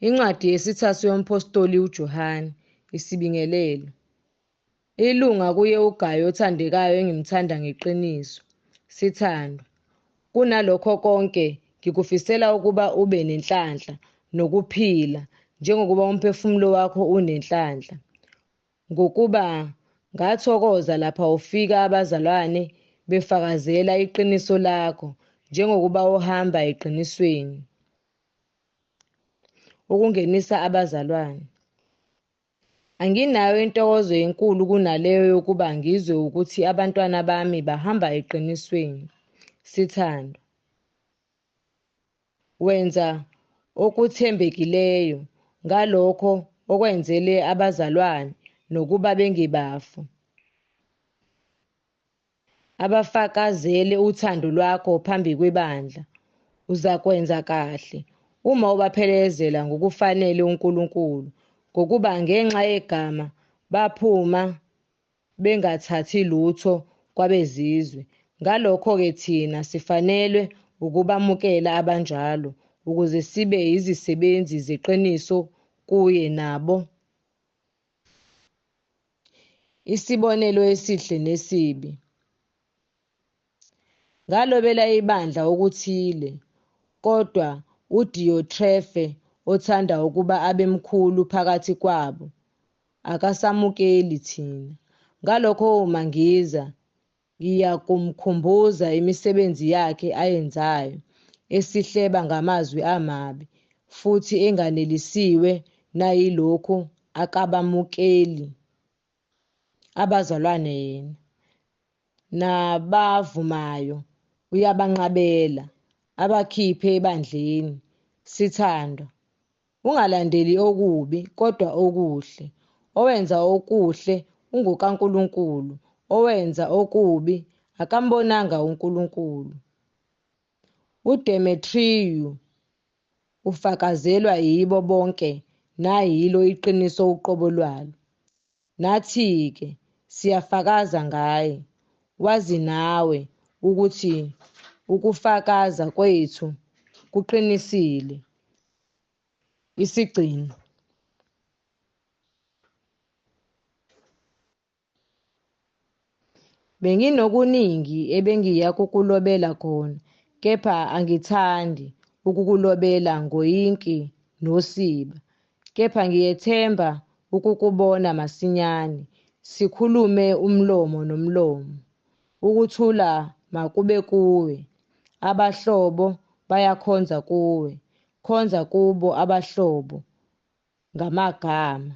Incwadi yesithathu yomphostoli uJohane, isibingelelo. Ilunga kuye uGayo othandekayo engimthanda ngeqiniso. Sithandwa. Kunalokho konke ngikufisela ukuba ube nenhlanhla nokuphila njengokuba umphefumulo wakho unenhlanhla. Ngokuba ngathokoza lapha ufika abazalwane befakazela iqiniso lakho njengokuba uhamba eqinisweni. Ukungenisa abazalwane. Anginayo intokozo enkulu kunaleyo yokuba ngizwe ukuthi abantwana bami bahamba eqinisweni. Sithandwa. Wenza okuthembekileyo ngalokho okwenzele abazalwane nokuba bengebafu. Abafakazele uthando lwakho phambi kwebandla. Uzakwenza kahle uma ubaphelezela ngokufanele uNkulunkulu ngokuba ngenxa yegama baphuma bengathathi lutho kwabezizwe. Ngalokho-ke thina sifanelwe ukubamukela abanjalo ukuze sibe yizisebenzi zeqiniso kuye nabo. Isibonelo esihle nesibi. Ngalobela ibandla okuthile, kodwa uDiyotrefe othanda ukuba abe mkhulu phakathi kwabo akasamukeli thina. Ngalokho uma ngiza, ngiyakumkhumbuza imisebenzi yakhe ayenzayo, esihleba ngamazwi amabi, futhi enganelisiwe nayilokhu akabamukeli abazalwane yena. Nabavumayo uyabanqabela, abakhiphe ebandleni. Sithandwa. Ungalandeli okubi, kodwa okuhle. Owenza okuhle ungokaNkulunkulu, owenza okubi akambonanga uNkulunkulu. UDemetriyu ufakazelwa yibo bonke, nayilo iqiniso uqobo lwalo. Nathi-ke siyafakaza ngaye, wazi nawe ukuthi ukufakaza kwethu kuqinisile. Isigcino. Benginokuningi ebengiya kukulobela khona, kepha angithandi ukukulobela ngoyinki nosiba. Kepha ngiyethemba ukukubona masinyane, sikhulume umlomo nomlomo. Ukuthula makube kuwe. Abahlobo bayakhonza kuwe. Khonza kubo abahlobo ngamagama.